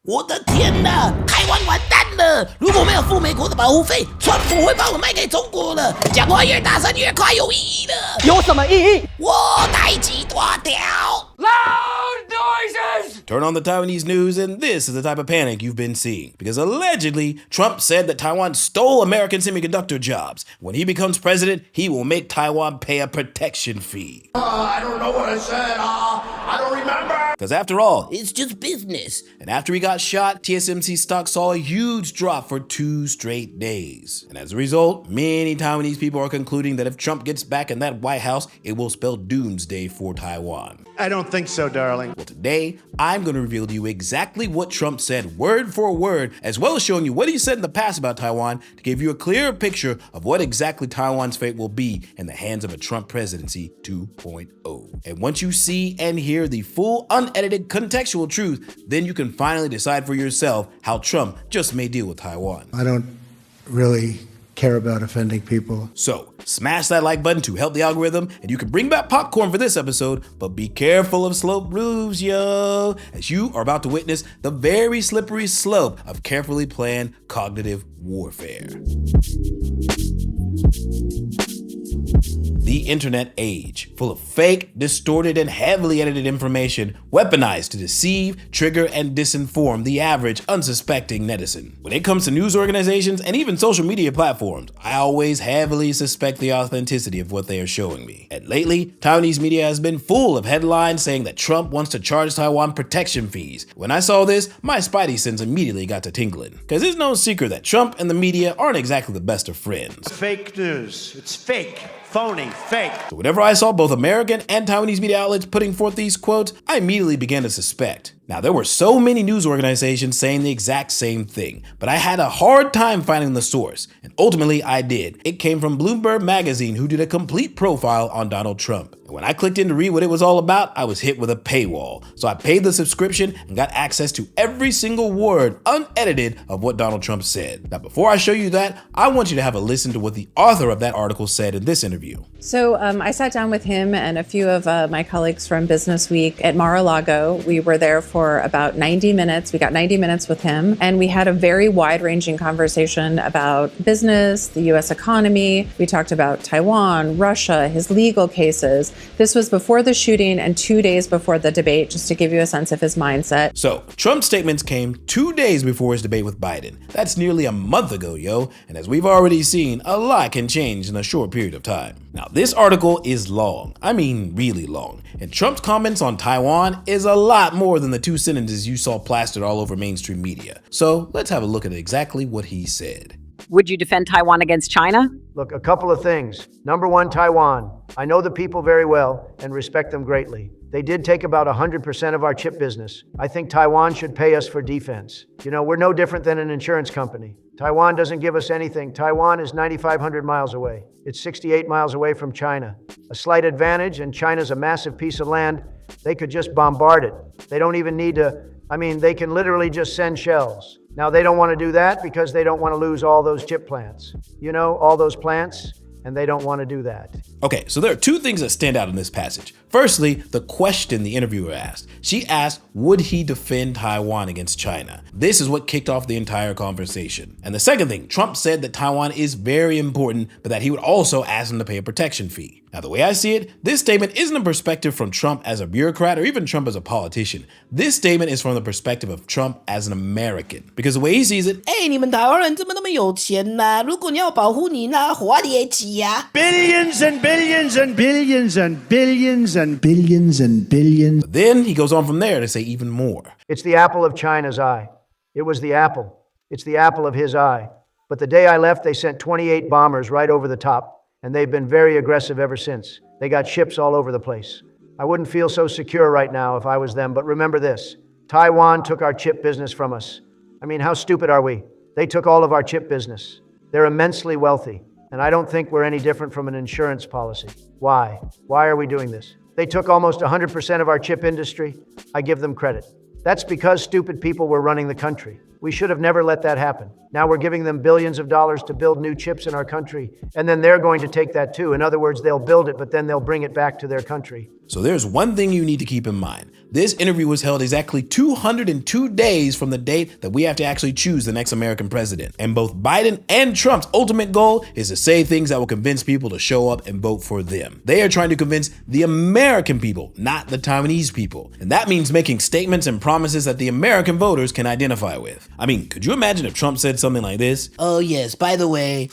我的天哪，台湾完蛋了！如果没有付美国的保护费，川普会把我卖给中国了。讲话越大声越快有意义了。有什么意义？我台积大条。Loud noises! Turn on the Taiwanese news, and this is the type of panic you've been seeing. Because allegedly, Trump said that Taiwan stole American semiconductor jobs. When he becomes president, he will make Taiwan pay a protection fee. I don't know what I said. I don't remember. Because after all, It's just business. and after he got shot, TSMC stock saw a huge drop for 2 straight days. And as a result, many Taiwanese people are concluding that if Trump gets back in that White House, it will spell doomsday for Taiwan. I don't think so, darling. Well, today, I'm going to reveal to you exactly what Trump said word for word, as well as showing you what he said in the past about Taiwan to give you a clearer picture of what exactly Taiwan's fate will be in the hands of a Trump presidency 2.0. And once you see and hear the full, unedited, contextual truth, then you can finally decide for yourself how Trump just may deal with Taiwan. I don't really care about offending people. So, smash that like button to help the algorithm, and you can bring back popcorn for this episode, but be careful of slope roofs, yo, as you are about to witness the very slippery slope of carefully planned cognitive warfare. The internet age, full of fake, distorted, and heavily edited information weaponized to deceive, trigger, and disinform the average unsuspecting netizen. When it comes to news organizations and even social media platforms, I always heavily suspect the authenticity of what they are showing me. And lately, Taiwanese media has been full of headlines saying that Trump wants to charge Taiwan protection fees. When I saw this, my spidey sense immediately got to tingling. Because it's no secret that Trump and the media aren't exactly the best of friends. Fake news. It's fake. Phony. Fake. So whenever I saw both American and Taiwanese media outlets putting forth these quotes, I immediately began to suspect. Now, there were so many news organizations saying the exact same thing, but I had a hard time finding the source, and ultimately I did. It came from Bloomberg Magazine, who did a complete profile on Donald Trump. And when I clicked in to read what it was all about, I was hit with a paywall. So I paid the subscription and got access to every single word, unedited, of what Donald Trump said. Now, before I show you that, I want you to have a listen to what the author of that article said in this interview. So I sat down with him and a few of my colleagues from Business Week at Mar-a-Lago. We were there for about 90 minutes. We got 90 minutes with him, and we had a very wide-ranging conversation about business, the U.S. economy. We talked about Taiwan, Russia, his legal cases. This was before the shooting and 2 days before the debate, just to give you a sense of his mindset. So, Trump's statements came 2 days before his debate with Biden. That's nearly a month ago, yo. And as we've already seen, a lot can change in a short period of time. Now, this article is long. I mean, really long. And Trump's comments on Taiwan is a lot more than the 2 sentences you saw plastered all over mainstream media. So, let's have a look at exactly what he said. Would you defend Taiwan against China? Look, a couple of things. Number one, Taiwan. I know the people very well and respect them greatly. They did take about 100% of our chip business. I think Taiwan should pay us for defense. You know, we're no different than an insurance company. Taiwan doesn't give us anything. Taiwan is 9,500 miles away. It's 68 miles away from China. A slight advantage, and China's a massive piece of land. They could just bombard it. They don't even need to, they can literally just send shells. Now, they don't want to do that because they don't want to lose all those chip plants. You know, all those plants, and they don't want to do that. Okay, so there are 2 things that stand out in this passage. Firstly, the question the interviewer asked. She asked, would he defend Taiwan against China? This is what kicked off the entire conversation. And the second thing, Trump said that Taiwan is very important, but that he would also ask them to pay a protection fee. Now, the way I see it, this statement isn't a perspective from Trump as a bureaucrat or even Trump as a politician. This statement is from the perspective of Trump as an American. Because the way he sees it, 你们台湾人怎么那么有钱呐？如果你要保护你，那花你也挤呀。Billions and billions and billions and billions and billions and billions. but then he goes on from there to say even more. It's the apple of China's eye. It was the apple. It's the apple of his eye. But the day I left, they sent 28 bombers right over the top. And they've been very aggressive ever since. They got ships all over the place. I wouldn't feel so secure right now if I was them, but remember this. Taiwan took our chip business from us. How stupid are we? They took all of our chip business. They're immensely wealthy, and I don't think we're any different from an insurance policy. Why? Why are we doing this? They took almost 100% of our chip industry. I give them credit. That's because stupid people were running the country. We should have never let that happen. Now we're giving them billions of dollars to build new chips in our country, and then they're going to take that too. In other words, they'll build it, but then they'll bring it back to their country. So there's one thing you need to keep in mind. This interview was held exactly 202 days from the date that we have to actually choose the next American president. And both Biden and Trump's ultimate goal is to say things that will convince people to show up and vote for them. They are trying to convince the American people, not the Taiwanese people. And that means making statements and promises that the American voters can identify with. I mean, could you imagine if Trump said something like this? Oh yes, by the way,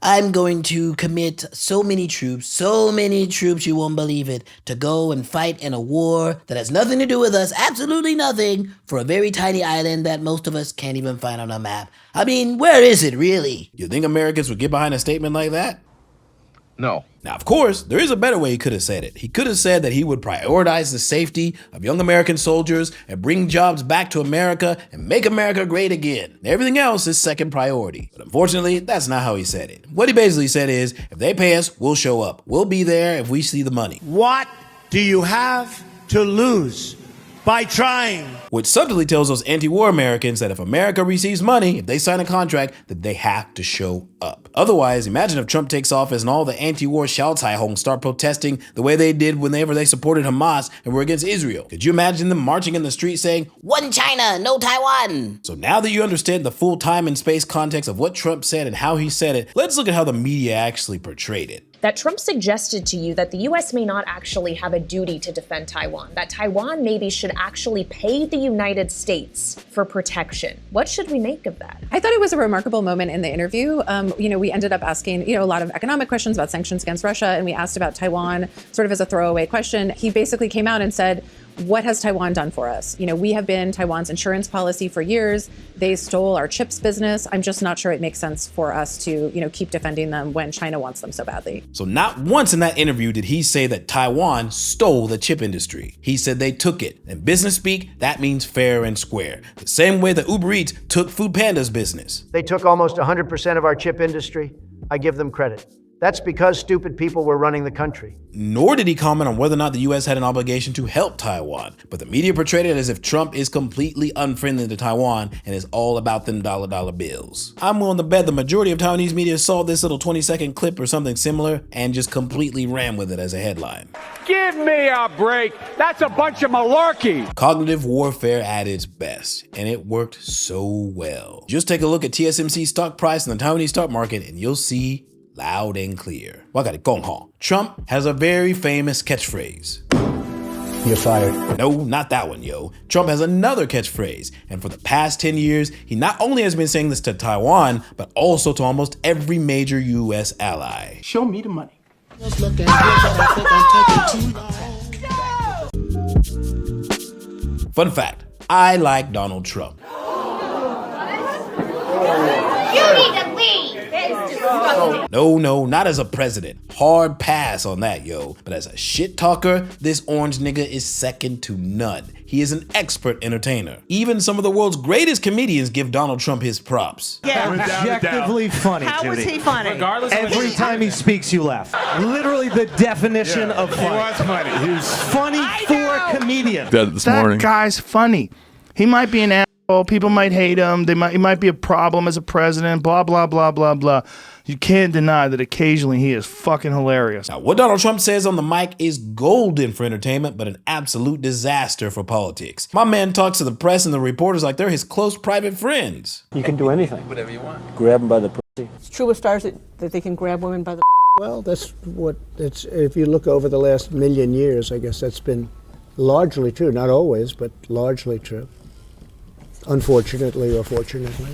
I'm going to commit so many troops, you won't believe it, to go and fight in a war that has nothing to do with us, absolutely nothing, for a very tiny island that most of us can't even find on a map. I mean, where is it really? You think Americans would get behind a statement like that? No. Now, of course, there is a better way he could have said it. He could have said that he would prioritize the safety of young American soldiers and bring jobs back to America and make America great again. Everything else is second priority. But unfortunately, that's not how he said it. What he basically said is, if they pay us, we'll show up. We'll be there if we see the money. What do you have to lose by trying? Which subtly tells those anti-war Americans that if America receives money, if they sign a contract, that they have to show up. Otherwise, imagine if Trump takes office and all the anti-war Xiaocaihong start protesting the way they did whenever they supported Hamas and were against Israel. Could you imagine them marching in the street saying, One China, no Taiwan. So now that you understand the full time and space context of what Trump said and how he said it, let's look at how the media actually portrayed it. That Trump suggested to you that the U.S. may not actually have a duty to defend Taiwan, that Taiwan maybe should actually pay the United States for protection. What should we make of that? I thought it was a remarkable moment in the interview. We ended up asking, a lot of economic questions about sanctions against Russia, and we asked about Taiwan sort of as a throwaway question. He basically came out and said, what has Taiwan done for us? We have been Taiwan's insurance policy for years. They stole our chips business. I'm just not sure it makes sense for us to, keep defending them when China wants them so badly. So not once in that interview did he say that Taiwan stole the chip industry. He said they took it. In business speak, that means fair and square. The same way that Uber Eats took Food Panda's business. They took almost 100% of our chip industry. I give them credit. That's because stupid people were running the country. Nor did he comment on whether or not the U.S. had an obligation to help Taiwan. But the media portrayed it as if Trump is completely unfriendly to Taiwan and is all about them dollar bills. I'm willing to bet the majority of Taiwanese media saw this little 20-second clip or something similar and just completely ran with it as a headline. Give me a break. That's a bunch of malarkey. Cognitive warfare at its best, and it worked so well. Just take a look at TSMC's stock price in the Taiwanese stock market and you'll see loud and clear. Trump has a very famous catchphrase. You're fired. No, not that one, yo. Trump has another catchphrase. And for the past 10 years, he not only has been saying this to Taiwan, but also to almost every major U.S. ally. Show me the money. Fun fact, I like Donald Trump. You need to leave. No, not as a president. Hard pass on that, yo. But as a shit talker, this orange nigga is second to none. He is an expert entertainer. Even some of the world's greatest comedians give Donald Trump his props. Yeah, objectively funny. How was he funny? Regardless every time he speaks, you laugh. Literally the definition of funny. He was funny. He was funny for a comedian. That guy's funny. He might be an asshole. People might hate him. He might be a problem as a president. Blah, blah, blah, blah, blah. You can't deny that occasionally he is fucking hilarious. Now, what Donald Trump says on the mic is golden for entertainment, but an absolute disaster for politics. My man talks to the press and the reporters like they're his close private friends. You can do anything. Whatever you want. Grab them by the pussy. It's true with stars that they can grab women by the. Well, that's what it's. If you look over the last million years, I guess that's been largely true. Not always, but largely true. Unfortunately or fortunately.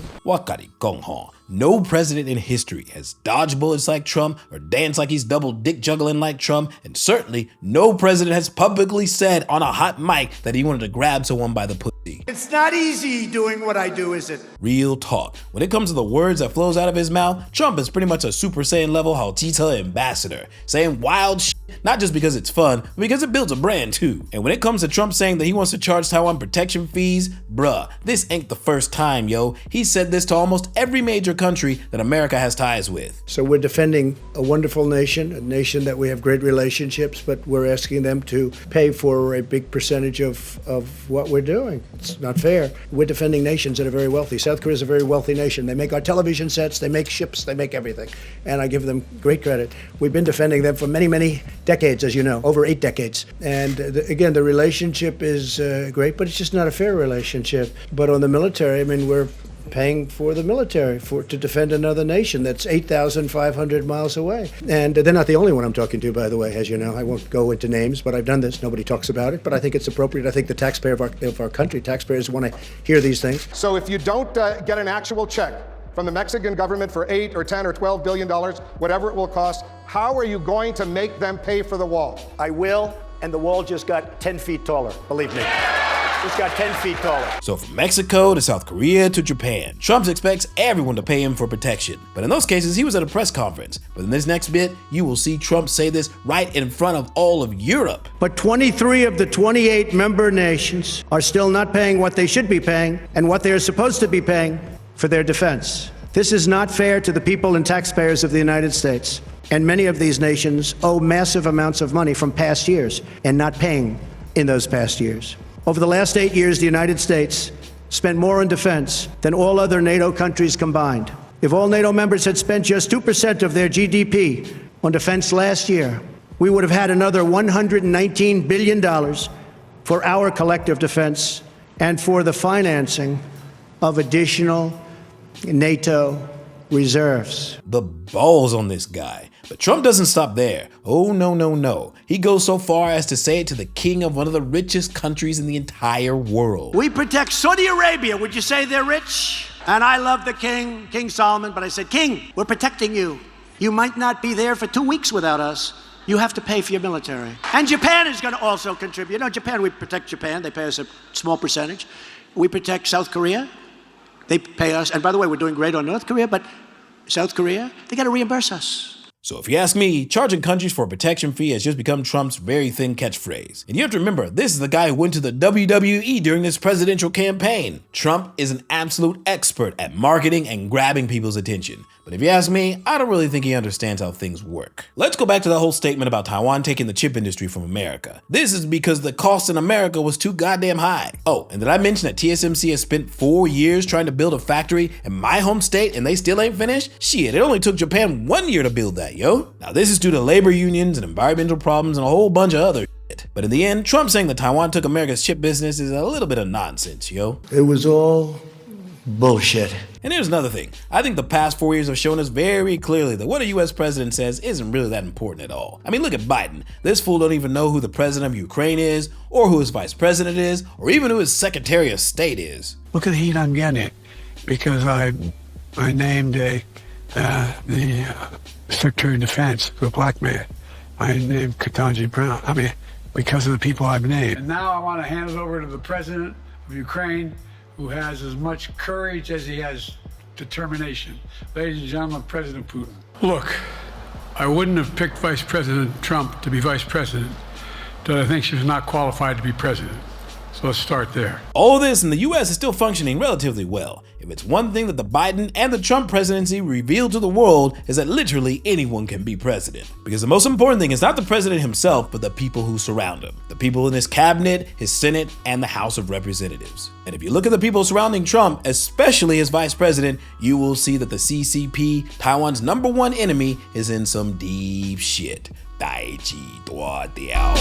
No president in history has dodged bullets like Trump or danced like he's double dick juggling like Trump, and certainly no president has publicly said on a hot mic that he wanted to grab someone by the pussy. It's not easy doing what I do, is it? Real talk. When it comes to the words that flows out of his mouth, Trump is pretty much a Super Saiyan level Haltita ambassador, saying wild shit, not just because it's fun, but because it builds a brand too. And when it comes to Trump saying that he wants to charge Taiwan protection fees, bruh, this ain't the first time, yo. He said this to almost every major country that America has ties with. So we're defending a wonderful nation, a nation that we have great relationships, but we're asking them to pay for a big percentage of what we're doing. It's not fair. We're defending nations that are very wealthy. South Korea is a very wealthy nation. They make our television sets, they make ships, they make everything. And I give them great credit. We've been defending them for many, many decades, as you know, over 8 decades. And again, the relationship is great, but it's just not a fair relationship. But on the military, I mean, we're paying for the military to defend another nation that's 8,500 miles away. And they're not the only one I'm talking to, by the way, as you know. I won't go into names, but I've done this. Nobody talks about it, but I think it's appropriate. I think the taxpayer of our country, taxpayers want to hear these things. So if you don't get an actual check from the Mexican government for $8 or $10 or $12 billion, whatever it will cost, how are you going to make them pay for the wall? I will, and the wall just got 10 feet taller, believe me. It's got 10 feet taller. So from Mexico to South Korea to Japan, Trump expects everyone to pay him for protection. But in those cases, he was at a press conference. But in this next bit, you will see Trump say this right in front of all of Europe. But 23 of the 28 member nations are still not paying what they should be paying and what they are supposed to be paying for their defense. This is not fair to the people and taxpayers of the United States. And many of these nations owe massive amounts of money from past years and not paying in those past years. Over the last 8 years, the United States spent more on defense than all other NATO countries combined. If all NATO members had spent just 2% of their GDP on defense last year, we would have had another $119 billion for our collective defense and for the financing of additional NATO reserves. The balls on this guy. But Trump doesn't stop there. Oh, no, no, no. He goes so far as to say it to the king of one of the richest countries in the entire world. We protect Saudi Arabia. Would you say they're rich? And I love the king, King Solomon, but I said, King, we're protecting you. You might not be there for 2 weeks without us. You have to pay for your military. And Japan is going to also contribute. You know, Japan, we protect Japan. They pay us a small percentage. We protect South Korea. They pay us. And by the way, we're doing great on North Korea, but South Korea, they got to reimburse us. So if you ask me, charging countries for a protection fee has just become Trump's very thin catchphrase. And you have to remember, this is the guy who went to the WWE during this presidential campaign. Trump is an absolute expert at marketing and grabbing people's attention. But if you ask me, I don't really think he understands how things work. Let's go back to the whole statement about Taiwan taking the chip industry from America. This is because the cost in America was too goddamn high. Oh, and did I mention that TSMC has spent 4 years trying to build a factory in my home state and they still ain't finished? Shit, it only took Japan 1 year to build that, yo. Now this is due to labor unions and environmental problems and a whole bunch of other shit. But in the end, Trump saying that Taiwan took America's chip business is a little bit of nonsense, yo. It was all bullshit. And here's another thing. I think the past 4 years have shown us very clearly that what a US president says isn't really that important at all. I mean, look at Biden. This fool don't even know who the president of Ukraine is, or who his vice president is, or even who his secretary of state is. Look at the heat I'm getting because I named the Secretary of Defense, the black man. I named Ketanji Brown. I mean, because of the people I've named. And now I want to hand it over to the president of Ukraine, who has as much courage as he has determination. Ladies and gentlemen, President Putin. Look, I wouldn't have picked Vice President Trump to be vice president, but I think she was not qualified to be president. So let's start there. All this in the US is still functioning relatively well. If it's one thing that the Biden and the Trump presidency revealed to the world is that literally anyone can be president. Because the most important thing is not the president himself, but the people who surround him. The people in his cabinet, his Senate, and the House of Representatives. And if you look at the people surrounding Trump, especially his vice president, you will see that the CCP, Taiwan's #1 enemy, is in some deep shit. 代志大条.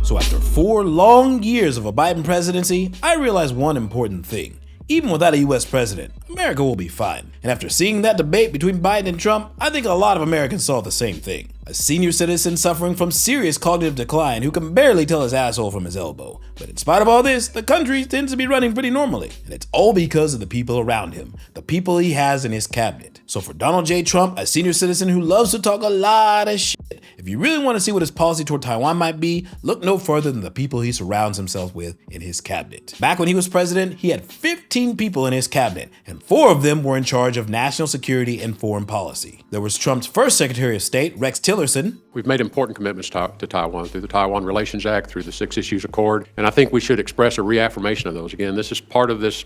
So after 4 long years of a Biden presidency, I realized one important thing. Even without a US president, America will be fine. And after seeing that debate between Biden and Trump, I think a lot of Americans saw the same thing. A senior citizen suffering from serious cognitive decline who can barely tell his asshole from his elbow. But in spite of all this, the country tends to be running pretty normally. And it's all because of the people around him, the people he has in his cabinet. So for Donald J. Trump, a senior citizen who loves to talk a lot of shit, if you really want to see what his policy toward Taiwan might be, look no further than the people he surrounds himself with in his cabinet. Back when he was president, he had 15 people in his cabinet, and 4 of them were in charge of national security and foreign policy. There was Trump's first Secretary of State, Rex Tillerson. We've made important commitments to Taiwan through the Taiwan Relations Act, through the 6 Issues Accord, and I think we should express a reaffirmation of those. Again, this is part of this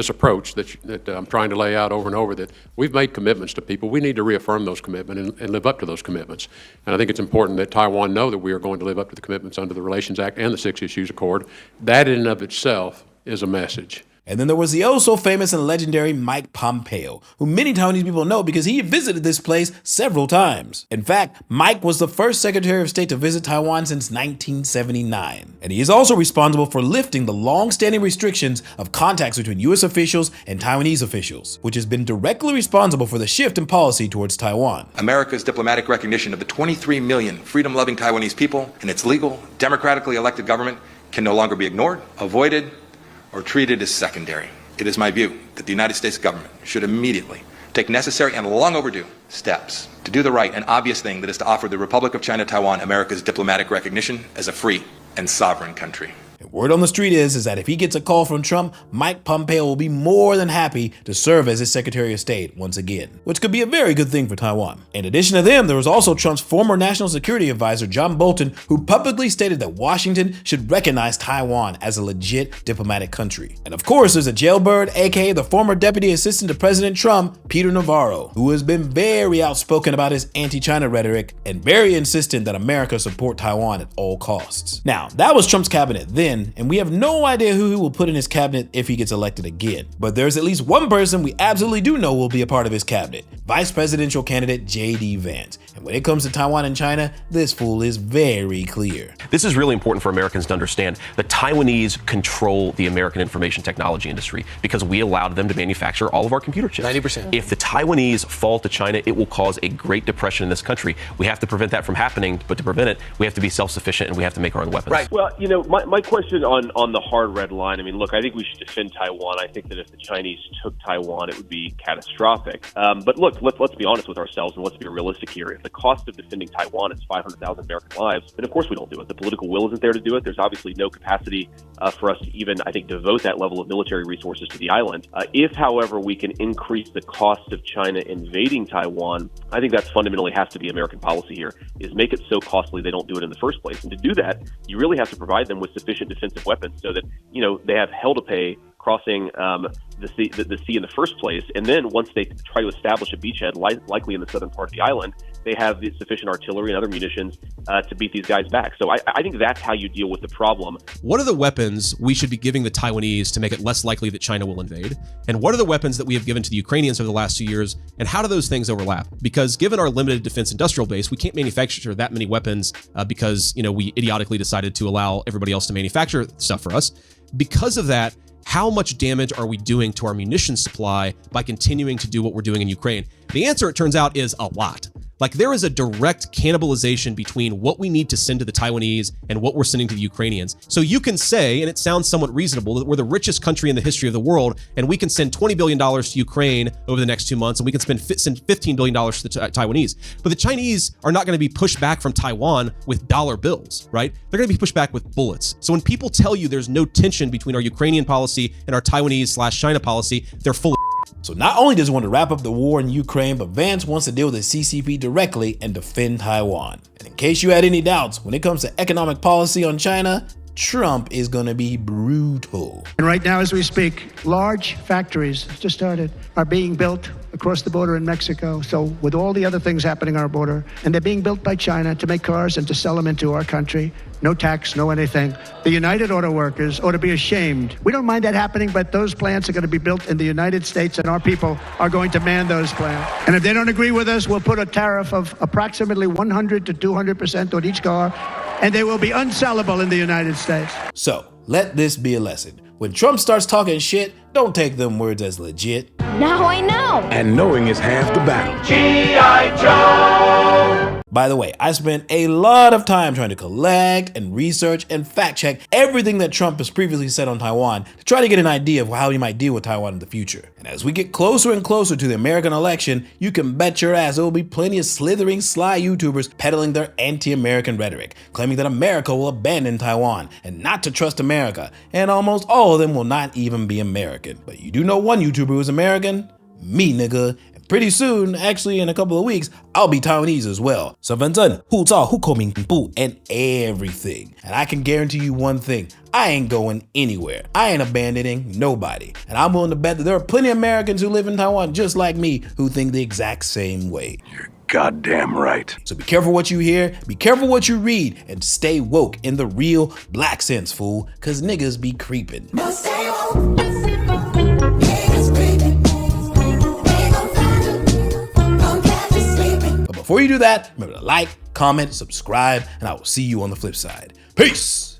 approach that I'm trying to lay out over and over, that we've made commitments to people. We need to reaffirm those commitments and live up to those commitments. And I think it's important that Taiwan know that we are going to live up to the commitments under the Relations Act and the 6 Issues Accord. That in and of itself is a message. And then there was the oh-so-famous and legendary Mike Pompeo, who many Taiwanese people know because he visited this place several times. In fact, Mike was the first Secretary of State to visit Taiwan since 1979. And he is also responsible for lifting the long-standing restrictions of contacts between U.S. officials and Taiwanese officials, which has been directly responsible for the shift in policy towards Taiwan. America's diplomatic recognition of the 23 million freedom-loving Taiwanese people and its legal, democratically elected government can no longer be ignored, avoided, or treated as secondary. It is my view that the United States government should immediately take necessary and long overdue steps to do the right and obvious thing, that is to offer the Republic of China Taiwan America's diplomatic recognition as a free and sovereign country. Word on the street is that if he gets a call from Trump, Mike Pompeo will be more than happy to serve as his Secretary of State once again, which could be a very good thing for Taiwan. In addition to them, there was also Trump's former National Security Advisor, John Bolton, who publicly stated that Washington should recognize Taiwan as a legit diplomatic country. And of course, there's a jailbird, aka the former Deputy Assistant to President Trump, Peter Navarro, who has been very outspoken about his anti-China rhetoric and very insistent that America support Taiwan at all costs. Now, that was Trump's cabinet then, and we have no idea who he will put in his cabinet if he gets elected again. But there's at least one person we absolutely do know will be a part of his cabinet, Vice Presidential candidate J.D. Vance. And when it comes to Taiwan and China, this fool is very clear. This is really important for Americans to understand. The Taiwanese control the American information technology industry because we allowed them to manufacture all of our computer chips. 90%. If the Taiwanese fall to China, it will cause a great depression in this country. We have to prevent that from happening, but to prevent it, we have to be self-sufficient and we have to make our own weapons. Right. Well, my question on the hard red line, I mean, look, I think we should defend Taiwan. I think that if the Chinese took Taiwan, it would be catastrophic. But look, let's be honest with ourselves and let's be realistic here. If the cost of defending Taiwan is 500,000 American lives, then of course we don't do it. The political will isn't there to do it. There's obviously no capacity for us to even, I think, devote that level of military resources to the island. If, however, we can increase the cost of China invading Taiwan, I think that fundamentally has to be American policy here, is make it so costly they don't do it in the first place. And to do that, you really have to provide them with sufficient defensive weapons so that, they have hell to pay crossing the sea in the first place. And then once they try to establish a beachhead, likely in the southern part of the island, they have the sufficient artillery and other munitions to beat these guys back. So I think that's how you deal with the problem. What are the weapons we should be giving the Taiwanese to make it less likely that China will invade? And what are the weapons that we have given to the Ukrainians over the last 2 years? And how do those things overlap? Because given our limited defense industrial base, we can't manufacture that many weapons because, we idiotically decided to allow everybody else to manufacture stuff for us. Because of that, how much damage are we doing to our munitions supply by continuing to do what we're doing in Ukraine? The answer, it turns out, is a lot. Like, there is a direct cannibalization between what we need to send to the Taiwanese and what we're sending to the Ukrainians. So you can say, and it sounds somewhat reasonable, that we're the richest country in the history of the world, and we can send $20 billion to Ukraine over the next 2 months, and we can send $15 billion to the Taiwanese. But the Chinese are not going to be pushed back from Taiwan with dollar bills, right? They're going to be pushed back with bullets. So when people tell you there's no tension between our Ukrainian policy and our Taiwanese/China policy, they're full of So not only does he want to wrap up the war in Ukraine, but Vance wants to deal with the CCP directly and defend Taiwan. And in case you had any doubts, when it comes to economic policy on China, Trump is going to be brutal. And right now, as we speak, large factories just started are being built across the border in Mexico. So with all the other things happening on our border, and they're being built by China to make cars and to sell them into our country. No tax, no anything. The United Auto Workers ought to be ashamed. We don't mind that happening, but those plants are going to be built in the United States, and our people are going to man those plants. And if they don't agree with us, we'll put a tariff of approximately 100 to 200% on each car, and they will be unsellable in the United States. So let this be a lesson. When Trump starts talking shit, don't take them words as legit. Now I know. And knowing is half the battle. G.I. Joe! By the way, I spent a lot of time trying to collect and research and fact check everything that Trump has previously said on Taiwan to try to get an idea of how he might deal with Taiwan in the future. And as we get closer and closer to the American election, you can bet your ass there will be plenty of slithering, sly YouTubers peddling their anti-American rhetoric, claiming that America will abandon Taiwan and not to trust America, and almost all of them will not even be American. But you do know one YouTuber who's American? Me, nigga. Pretty soon, actually in a couple of weeks, I'll be Taiwanese as well. 身份证, 护照, 户口名簿, and everything. And I can guarantee you one thing, I ain't going anywhere. I ain't abandoning nobody. And I'm willing to bet that there are plenty of Americans who live in Taiwan just like me who think the exact same way. You're goddamn right. So be careful what you hear, be careful what you read, and stay woke in the real black sense, fool, cause niggas be creeping. Stay woke. before you do that, remember to like, comment, subscribe, and I will see you on the flip side. Peace!